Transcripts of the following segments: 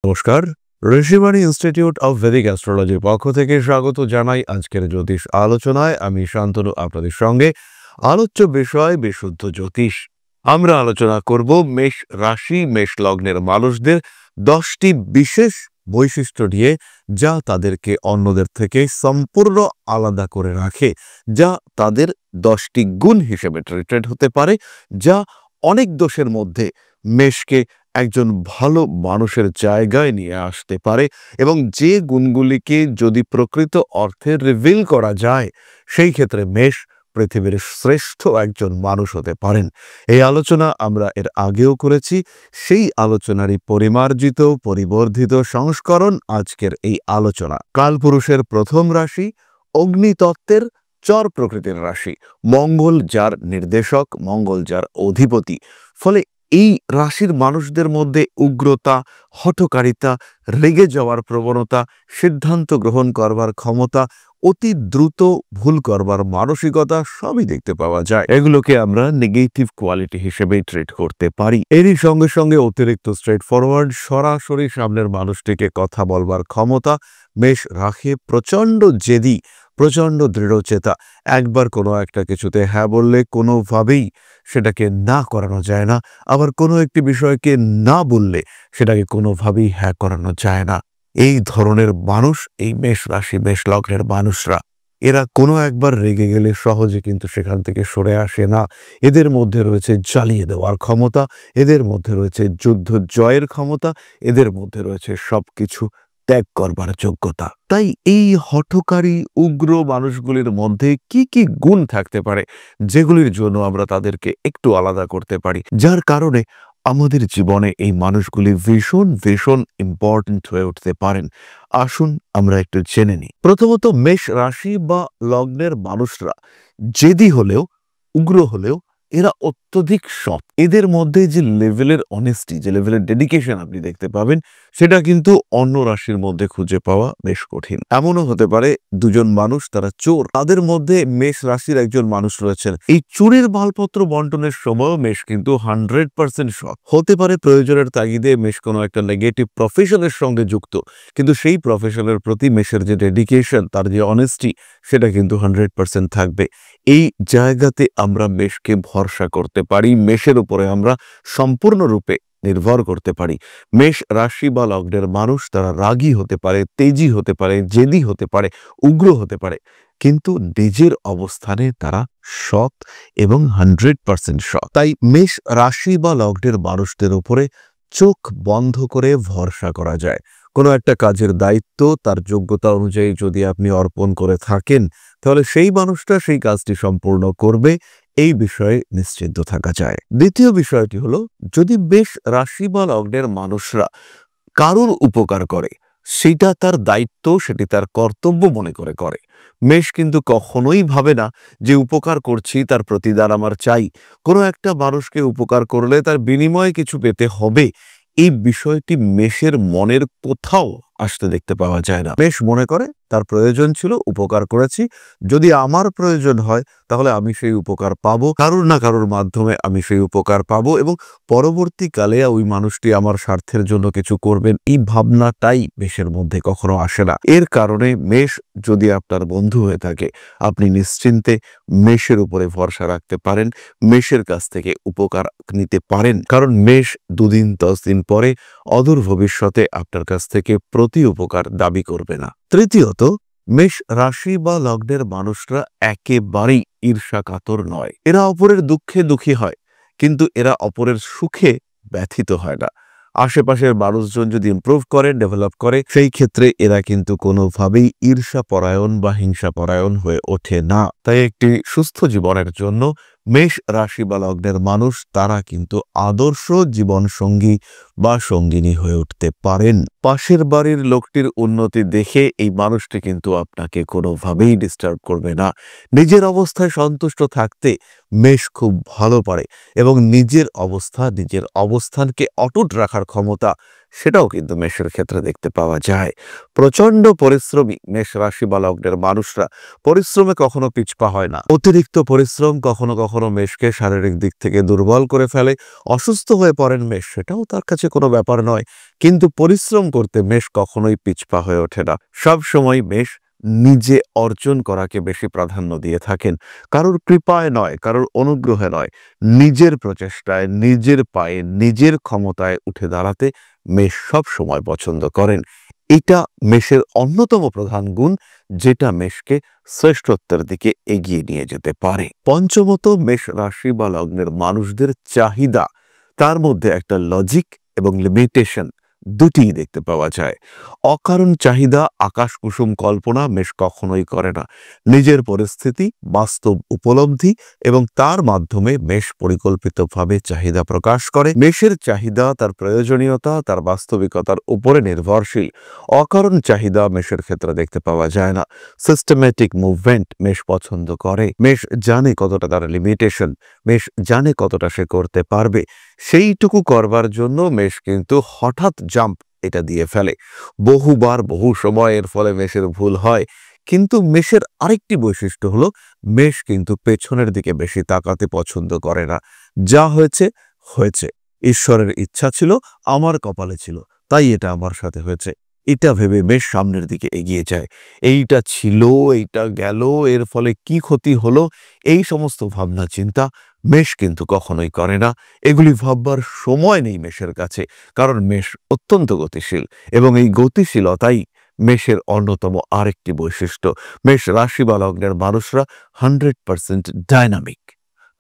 নমস্কার। Rishibani institute of Vedic অ্যাস্ট্রোলজির পক্ষ থেকে স্বাগত জানাই আজকের জ্যোতিষ আলোচনায়। আমি শান্তনু আপনাদের সঙ্গে। আলোচ্য বিষয় বিশুদ্ধ জ্যোতিষ। আমরা আলোচনা করব মেষ রাশি মেষ লগ্নের মানুষদের 10টি বিশেষ বৈশিষ্ট্য নিয়ে, যা তাদেরকে অন্যদের থেকে সম্পূর্ণ আলাদা করে রাখে, যা তাদের 10টি গুণ হিসেবে ট্রিটেড হতে পারে, যা অনেক দোষের মধ্যে মেষকে একজন ভালো মানুষের জায়গায় নিয়ে আসতে পারে, এবং যে গুণগুলিকে যদি প্রকৃত অর্থে রিভিল করা যায়, সেই ক্ষেত্রে মেষ পৃথিবীর শ্রেষ্ঠ একজন মানুষ হতে পারেন। এই আলোচনা আমরা এর আগেও করেছি। সেই আলোচনারই পরিমার্জিত পরিবর্ধিত সংস্করণ আজকের এই আলোচনা। কালপুরুষের প্রথম রাশি অগ্নিতত্ত্বের চর প্রকৃতির রাশি। মঙ্গল যার নির্দেশক, মঙ্গল যার অধিপতি, ফলে এই রাশির মানুষদের মধ্যে উগ্রতা, হঠকারিতা, রেগে যাওয়ার প্রবণতা, সিদ্ধান্ত গ্রহণ করবার ক্ষমতা, অতি দ্রুত ভুল করবার মানসিকতা সবই দেখতে পাওয়া যায়। এগুলোকে আমরা নেগেটিভ কোয়ালিটি হিসেবে ট্রিট করতে পারি। এরই সঙ্গে সঙ্গে অতিরিক্ত স্ট্রেট ফরওয়ার্ড, সরাসরি সামনের মানুষটিকে কথা বলবার ক্ষমতা মেষ রাখে। প্রচণ্ড জেদি, প্রচণ্ড দৃঢ়চেতা। একবার কোনো একটা কিছুতে হ্যাঁ বললে কোনোভাবেই সেটাকে না করানো যায় না, আবার কোনো একটি বিষয়কে না বললে সেটাকে কোনোভাবেই হ্যাঁ করানো যায় না। এই ধরনের মানুষ এই মেষ রাশি মেষ লগ্নের মানুষরা, এরা কোনো একবার রেগে গেলে সহজে কিন্তু সেখান থেকে সরে আসে না। এদের মধ্যে রয়েছে জ্বালিয়ে দেওয়ার ক্ষমতা, এদের মধ্যে রয়েছে যুদ্ধ জয়ের ক্ষমতা, এদের মধ্যে রয়েছে সবকিছু ত্যাগ করবার যোগ্যতা। তাই এই হঠকারী উগ্র মানুষগুলির মধ্যে কি কি গুণ থাকতে পারে, যেগুলির জন্য আমরা তাদেরকে একটু আলাদা করতে পারি, যার কারণে আমাদের জীবনে এই মানুষগুলি ভীষণ ভীষণ ইম্পর্টেন্ট হয়ে উঠতে পারেন। আসুন আমরা একটু জেনে নিই। প্রথমত, মেষ রাশি বা লগ্নের মানুষরা জেদি হলেও, উগ্র হলেও, এরা অত্যধিক সৎ। এদের মধ্যে যে লেভেলের অনেস্টি, যে লেভেলের ডেডিকেশন আপনি দেখতে পাবেন, সেটা কিন্তু অন্য রাশির মধ্যে খুঁজে পাওয়া বেশ কঠিন। এমনও হতে পারে দুজন মানুষ তারা চোর, তাদের মধ্যে মেষ রাশির একজন মানুষ রয়েছেন। এই চুরির মালপত্র বন্টনের সময় মেষ কিন্তু 100% সৎ হতে পারে। প্রয়োজনের তাগিদে মেষ কোনো একটা নেগেটিভ প্রফেশনের সঙ্গে যুক্ত, কিন্তু সেই প্রফেশনের প্রতি মেষের যে ডেডিকেশন, তার যে অনেস্টি, সেটা কিন্তু 100% থাকবে। এই জায়গাতে আমরা মেষকে ভরসা করতে পারি, মেষের উপরে আমরা সম্পূর্ণরূপে নির্ভর করতে পারি। মেষ রাশি বা লগ্নের মানুষ তারা রাগী হতে পারে, তেজি হতে পারে, জেদি হতে পারে, উগ্র হতে পারে, কিন্তু নিজের অবস্থানে তারা সৎ এবং 100% সৎ। তাই মেষ রাশি বা লগ্নের মানুষদের উপরে চোখ বন্ধ করে ভরসা করা যায়। কোনো একটা কাজের দায়িত্ব তার যোগ্যতা অনুযায়ী যদি আপনি অর্পণ করে থাকেন, তাহলে সেই মানুষটা সেই কাজটি সম্পূর্ণ করবে, এই বিষয়ে নিশ্চিন্ত থাকা যায়। দ্বিতীয় বিষয়টি হলো, যদি মেষ রাশি বা লগ্নের মানুষরা কারোর উপকার করে, সেটা তার দায়িত্ব, সেটি তার কর্তব্য মনে করে করে। মেষ কিন্তু কখনোই ভাবে না যে উপকার করছি, তার প্রতিদান আমার চাই। কোনো একটা মানুষকে উপকার করলে তার বিনিময়ে কিছু পেতে হবে, এই বিষয়টি মেষের মনের কোথাও আসতে দেখতে পাওয়া যায় না। মেষ মনে করে তার প্রয়োজন ছিল, উপকার করেছি, যদি আমার প্রয়োজন হয় তাহলে আমি সেই উপকার পাবো, কারোর না কারোর মাধ্যমে আমি সেই উপকার পাবো, এবং পরবর্তীকালে ওই মানুষটি আমার স্বার্থের জন্য কিছু করবেন, এই ভাবনাটাই মেষের মধ্যে কখনো আসে না। এর কারণে মেষ যদি আপনার বন্ধু হয়ে থাকে, আপনি নিশ্চিন্তে মেষের উপরে ভরসা রাখতে পারেন, মেষের কাছ থেকে উপকার নিতে পারেন, কারণ মেষ 2-10 দিন পরে অদূর ভবিষ্যতে আপনার কাছ থেকে প্রতি উপকার দাবি করবে না। তৃতীয়ত, মেষ রাশি বা লগ্নের মানুষরা একেবারেই ঈর্ষাকাতর নয়। এরা অপরের দুঃখে দুঃখী হয়, কিন্তু এরা অপরের সুখে ব্যথিত হয় না। আশেপাশের মানুষজন যদি ইমপ্রুভ করে, ডেভেলপ করে, সেই ক্ষেত্রে এরা কিন্তু কোনোভাবেই ঈর্ষাপরায়ণ বা হিংসাপরায়ণ হয়ে ওঠে না। তাই একটি সুস্থ জীবনের জন্য মেষ রাশি বা লগ্নের মানুষ তারা কিন্তু আদর্শ জীবন সঙ্গী বা সঙ্গিনী হয়ে উঠতে পারেন। পাশের বাড়ির লোকটির উন্নতি দেখে এই মানুষটি কিন্তু আপনাকে কোনোভাবেই ডিস্টার্ব করবে না। নিজের অবস্থায় সন্তুষ্ট থাকতে মেষ খুব ভালো পারে, এবং নিজের অবস্থানকে অটুট রাখার ক্ষমতা সেটাও কিন্তু মেষের ক্ষেত্রে দেখতে পাওয়া যায়। প্রচণ্ড পরিশ্রমী মেষ রাশি বা লগ্নের মানুষরা পরিশ্রমে কখনো পিছপা হয় না। অতিরিক্ত পরিশ্রম কখনো কখনো মেষকে শারীরিক দিক থেকে দুর্বল করে ফেলে। অসুস্থ হয়ে পড়েন মেষ, সেটাও তার কাছে কোনো ব্যাপার নয়। কিন্তু পরিশ্রম করতে মেষ কখনোই পিছপা হয়ে ওঠে না। সব সময় মেষ নিজে অর্জন করাকে বেশি প্রাধান্য দিয়ে থাকেন। কারোর কৃপায় নয়, কারোর অনুগ্রহে নয়, নিজের প্রচেষ্টায়, নিজের পায়ে, নিজের ক্ষমতায় উঠে দাঁড়াতে মেষ সব সময় পছন্দ করেন। এটা মেষের অন্যতম প্রধান গুণ, যেটা মেষকে শ্রেষ্ঠত্বের দিকে এগিয়ে নিয়ে যেতে পারে। পঞ্চমত, মেষ রাশি বা লগ্নের মানুষদের চাহিদা, তার মধ্যে একটা লজিক এবং লিমিটেশন দুটিই দেখতে পাওয়া যায়। অকারণ চাহিদা, আকাশ কুসুম কল্পনা মেষ কখনোই করে না। নিজের পরিস্থিতি, বাস্তব উপলব্ধি এবং তার মাধ্যমে মেষ পরিকল্পিতভাবে চাহিদা প্রকাশ করে। মেষের চাহিদা তার প্রয়োজনীয়তা, তার বাস্তবিকতার উপরে নির্ভরশীল। অকারণ চাহিদা মেষের ক্ষেত্রে দেখতে পাওয়া যায় না। সিস্টেমেটিক মুভমেন্ট মেষ পছন্দ করে। মেষ জানে কতটা তার লিমিটেশন, মেষ জানে কতটা সে করতে পারবে। সেইটুকু করবার জন্য মেষ কিন্তু হঠাৎ জাম্প এটা দিয়ে ফেলে। বহুবার বহু সময় এর ফলে মেষের ভুল হয়। কিন্তু মেষের আরেকটি বৈশিষ্ট্য হলো, মেষ কিন্তু পেছনের দিকে বেশি তাকাতে পছন্দ করে না। যা হয়েছে হয়েছে, ঈশ্বরের ইচ্ছা ছিল, আমার কপালে ছিল, তাই এটা আমার সাথে হয়েছে, এটা ভেবে মেষ সামনের দিকে এগিয়ে যায়। এইটা ছিল, এইটা গেল, এর ফলে কি ক্ষতি হলো, এই সমস্ত ভাবনা চিন্তা মেষ কিন্তু কখনোই করে না। এগুলি ভাববার সময় নেই মেষের কাছে, কারণ মেষ অত্যন্ত গতিশীল এবং এই গতিশীলতাই মেষের অন্যতম আরেকটি বৈশিষ্ট্য। মেষ রাশি বা লগ্নের মানুষরা 100% ডাইনামিক।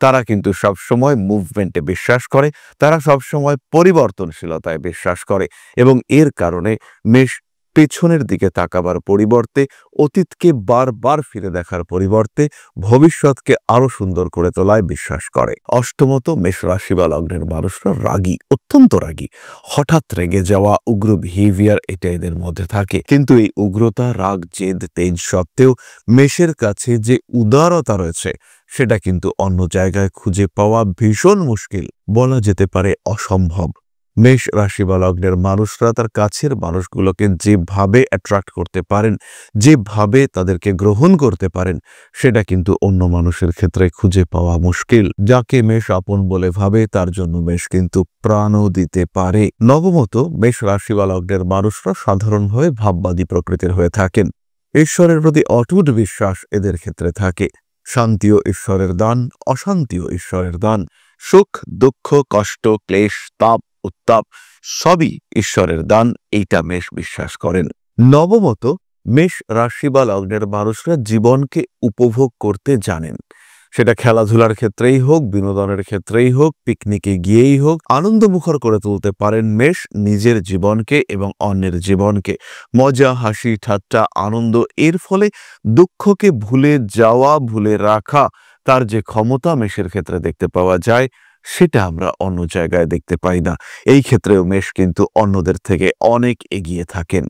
তারা কিন্তু সবসময় মুভমেন্টে বিশ্বাস করে, তারা সবসময় পরিবর্তনশীলতায় বিশ্বাস করে এবং এর কারণে মেষ পেছনের দিকে তাকাবার পরিবর্তে, অতীতকে বারবার ফিরে দেখার পরিবর্তে ভবিষ্যৎকে আরো সুন্দর করে তোলায় বিশ্বাস করে। অষ্টমত, মেষ রাশি বা লগ্নের মানুষরা রাগী, অত্যন্ত রাগী। হঠাৎ রেগে যাওয়া, উগ্র বিহেভিয়ার এটা এদের মধ্যে থাকে। কিন্তু এই উগ্রতা, রাগ, জেদ, তেজ সত্ত্বেও মেষের কাছে যে উদারতা রয়েছে, সেটা কিন্তু অন্য জায়গায় খুঁজে পাওয়া ভীষণ মুশকিল, বলা যেতে পারে অসম্ভব। মেষ রাশি বা লগ্নের মানুষরা তার কাছের মানুষগুলোকে যেভাবে অ্যাট্রাক্ট করতে পারেন, যেভাবে তাদেরকে গ্রহণ করতে পারেন, সেটা কিন্তু অন্য মানুষের ক্ষেত্রে খুঁজে পাওয়া মুশকিল। যাকে মেষ আপন বলে ভাবে, তার জন্য মেষ কিন্তু প্রাণও দিতে পারে। নবমত, মেষ রাশি বা লগ্নের মানুষরা সাধারণভাবে ভাববাদী প্রকৃতির হয়ে থাকেন। ঈশ্বরের প্রতি অটুট বিশ্বাস এদের ক্ষেত্রে থাকে। শান্তিও ঈশ্বরের দান, অশান্তিও ঈশ্বরের দান। সুখ, দুঃখ, কষ্ট, ক্লেশ, তাপ, উত্তাপ সবই ঈশ্বরের দান, এইটা মেষ বিশ্বাস করেন। নবমত, মেষ রাশি বা লগ্নের মানুষরা জীবনকে উপভোগ করতে জানেন। সেটা খেলাধুলার ক্ষেত্রেই হোক, বিনোদনের ক্ষেত্রেই হোক, পিকনিকে গিয়েই হোক, আনন্দমুখর করে তুলতে পারেন মেষ নিজের জীবনকে এবং অন্যের জীবনকে। মজা, হাসি, ঠাট্টা, আনন্দ, এর ফলে দুঃখকে ভুলে যাওয়া, ভুলে রাখা, তার যে ক্ষমতা মেষের ক্ষেত্রে দেখতে পাওয়া যায়, সেটা আমরা অন্য জায়গায় দেখতে পাই না। এই ক্ষেত্রেও মেষ কিন্তু অন্যদের থেকে অনেক এগিয়ে থাকেন।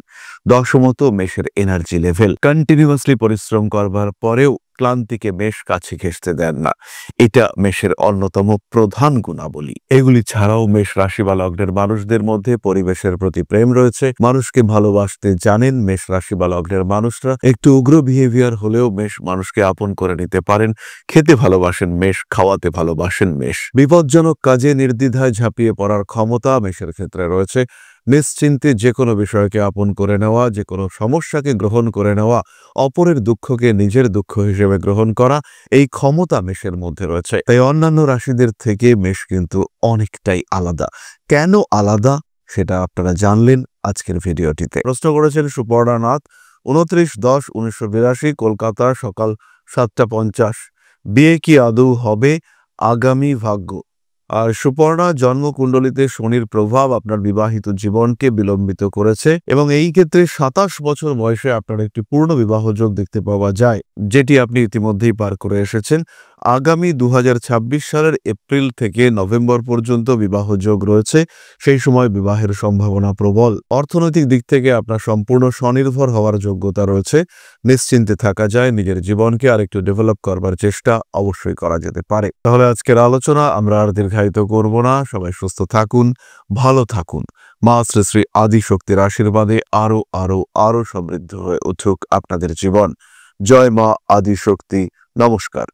দশমত, মেষের এনার্জি লেভেল। কন্টিনিউয়াসলি পরিশ্রম করবার পরেও ক্লান্তিকে মেষ কাছে ঘেঁষতে দেন না। এটা মেষের অন্যতম প্রধান গুণাবলী। এগুলি ছাড়াও মেষ রাশি বা লগ্নের মানুষদের মধ্যে পরিবেশের প্রতি প্রেম রয়েছে। মানুষকে ভালোবাসতে জানেন মেষ রাশি বা লগ্নের মানুষরা। একটু উগ্র বিহেভিয়ার হলেও মেষ মানুষকে আপন করে নিতে পারেন। খেতে ভালোবাসেন মেষ, খাওয়াতে ভালোবাসেন মেষ। বিপজ্জনক কাজে নির্দ্বিধায় ঝাঁপিয়ে পড়ার ক্ষমতা মেষের ক্ষেত্রে রয়েছে। নিশ্চিন্তে যে কোনো বিষয়কে আপন করে নেওয়া, যে কোনো সমস্যাকে গ্রহণ করে নেওয়া, অপরের দুঃখকে নিজের দুঃখ হিসেবে গ্রহণ করা, এই ক্ষমতা মেষের মধ্যে রয়েছে। তাই অন্যান্য রাশিদের থেকে মেষ কিন্তু অনেকটাই আলাদা। কেন আলাদা সেটা আপনারা জানলেন আজকের ভিডিওটিতে। প্রশ্ন করেছেন সুপর্ণা নাথ, 29/10/1982, কলকাতা, সকাল 7:50। বিয়ে কি আদৌ হবে? আগামী ভাগ্য। আর সুপর্ণা, জন্মকুণ্ডলিতে শনির প্রভাব আপনার বিবাহিত জীবনকে বিলম্বিত করেছে এবং এই ক্ষেত্রে 27 বছর বয়সে আপনার একটি পূর্ণ বিবাহ যোগ দেখতে পাওয়া যায়, যেটি আপনি ইতিমধ্যেই পার করে এসেছেন। আগামী 2026 সালের এপ্রিল থেকে নভেম্বর পর্যন্ত বিবাহ যোগ রয়েছে। সেই সময় বিবাহের সম্ভাবনা প্রবল। অর্থনৈতিক দিক থেকে আপনার সম্পূর্ণ স্বনির্ভর হওয়ার যোগ্যতা রয়েছে। নিশ্চিন্তে থাকা যায়। নিজের জীবনকে আরেকটু ডেভেলপ করবার চেষ্টা অবশ্যই করা যেতে পারে। তাহলে আজকের আলোচনা আমরা আর দীর্ঘায়িত করব না। সবাই সুস্থ থাকুন, ভালো থাকুন। মা শ্রী শ্রী আদিশক্তির আশীর্বাদে আরো আরো আরো সমৃদ্ধ হয়ে উঠুক আপনাদের জীবন। জয় মা আদিশক্তি। নমস্কার।